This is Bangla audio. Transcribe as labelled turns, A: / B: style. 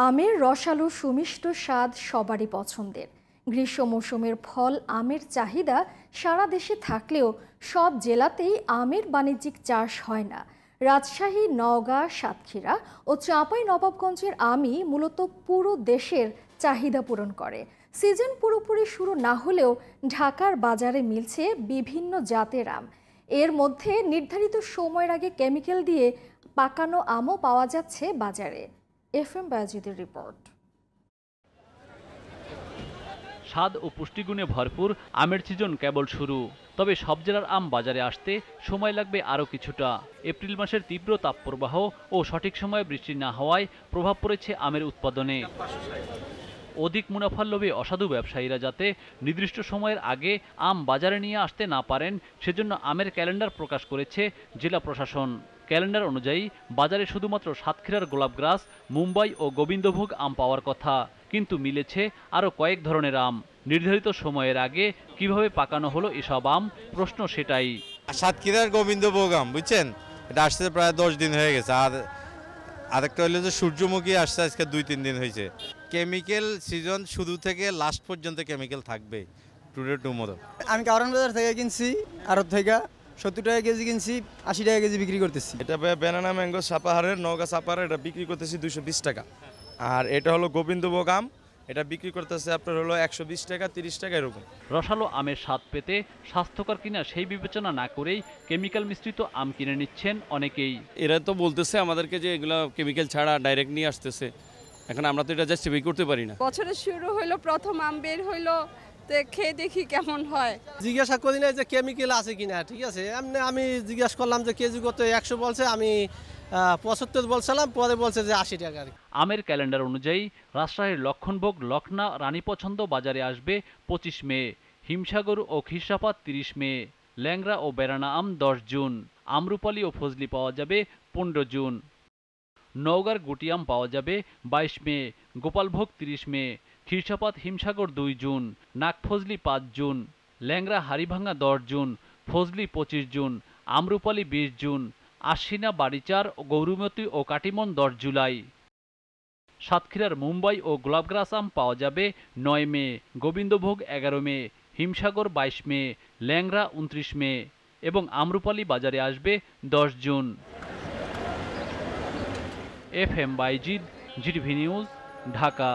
A: আমের রসালো সুমিষ্ট স্বাদ সবারই পছন্দের। গ্রীষ্ম মৌসুমের ফল আমের চাহিদা সারা দেশে থাকলেও সব জেলাতেই আমের বাণিজ্যিক চাষ হয় না। রাজশাহী, নওগাঁ, সাতক্ষীরা ও চাঁপাইনবাবগঞ্জের আমই মূলত পুরো দেশের চাহিদা পূরণ করে। সিজন পুরোপুরি শুরু না হলেও ঢাকার বাজারে মিলছে বিভিন্ন জাতের আম। এর মধ্যে নির্ধারিত সময়ের আগে কেমিক্যাল দিয়ে পাকানো আমও পাওয়া যাচ্ছে বাজারে। FM বায়াজিদের রিপোর্ট।
B: স্বাদ ও পুষ্টিগুণে ভরপুর আমের সিজন কেবল শুরু, তবে সব জেলার আম বাজারে আসতে সময় লাগবে আরও কিছুটা। এপ্রিল মাসের তীব্র তাপপ্রবাহ ও সঠিক সময়ে বৃষ্টি না হওয়ায় প্রভাব পড়েছে আমের উৎপাদনে। অধিক মুনাফার লোভে অসাধু ব্যবসায়ীরা যাতে নির্দিষ্ট সময়ের আগে আম বাজারে নিয়ে আসতে না পারেন, সেজন্য আমের ক্যালেন্ডার প্রকাশ করেছে জেলা প্রশাসন। ক্যালেন্ডার অনুযায়ী বাজারে শুধুমাত্র সাতক্ষীরার গোলাপগ্রাস, মুম্বাই ও গোবিন্দভোগ আম পাওয়ার কথা, কিন্তু মিলেছে আরও কয়েক ধরনের আম। নির্ধারিত সময়ের আগে কিভাবে পাকানো হলো এসব আম, প্রশ্ন সেটাই।
C: সাতক্ষীরার গোবিন্দভোগ আম, বুঝছেন, এটা আসতে প্রায় 10 দিন হয়ে গেছে। আর আরেকটা হলো যে সূর্যমুখী আসছে আজকে 2-3 দিন হয়েছে। কেমিক্যাল সিজন শুরু থেকে লাস্ট পর্যন্ত কেমিক্যাল থাকবে টুডে টুমরো।
D: আমি কারণ বাজার থেকে কিনছি, আড়ত থেকে 70 টাকা কেজি কিনছি, 80 টাকা কেজি বিক্রি করতেছি।
E: এটা ব্যানানা ম্যাঙ্গো সাপাহারের, নওগাঁ সাপাহারের, এটা বিক্রি করতেছি 220 টাকা। আর এটা হলো গোবিন্দভোগ আম, এটা বিক্রি করতেছে আপনার হলো 120 টাকা, 30 টাকা এরকম।
B: রসালো আমের স্বাদ পেতে স্বাস্থ্যকর কিনা সেই বিবেচনা না করেই কেমিক্যাল মিশ্রিত আম কিনে নিচ্ছেন অনেকেই।
F: এরা তো বলতেছে আমাদেরকে যে এগুলো কেমিক্যাল ছাড়া ডাইরেক্ট নিয়ে আসতেছে, এখন আমরা তো এটা জাস্টিফাই করতে পারি না।
G: বছরের শুরু হইলো, প্রথম আম বের হইলো, তো খেয়ে দেখি কেমন হয়।
H: জিজ্ঞাসা করি না যে কেমিক্যাল আছে কিনা, ঠিক আছে। আমি জিজ্ঞাসা করলাম যে কেজি কত, 100 বলছে, আমি 75 বলছিলাম, পরে বলছে যে 80 টাকা।
B: আমের ক্যালেন্ডার অনুযায়ী রাজশাহীর লক্ষণভোগ, লখনা, রানীপছন্দ বাজারে আসবে 25 মে, হিমসাগর ও খিরসাপাত 30 মে, ল্যাংড়া ও বেরানা আম 10 জুন, আমরুপালি ও ফজলি পাওয়া যাবে 15 জুন। নওগাঁর গুটি আম পাওয়া যাবে 22 মে, গোপালভোগ 30 মে, খিরসাপাত হিমসাগর 2 জুন, নাগফজলি 5 জুন, ল্যাংড়া হাড়িভাঙা 10 জুন, ফজলি 25 জুন, আমরুপালি 20 জুন, আশ্বিনা, বাড়িচার, গৌরুমতি ও কাটিমন 10 জুলাই। সাতক্ষীরার মুম্বাই ও গোলাপগ্রাস আম পাওয়া যাবে 9 মে, গোবিন্দভোগ 11 মে, হিমসাগর 22 মে, ল্যাংড়া 29 মে এবং আমরুপালি বাজারে আসবে 10 June. FM Bayazid, GTV news, Dhaka.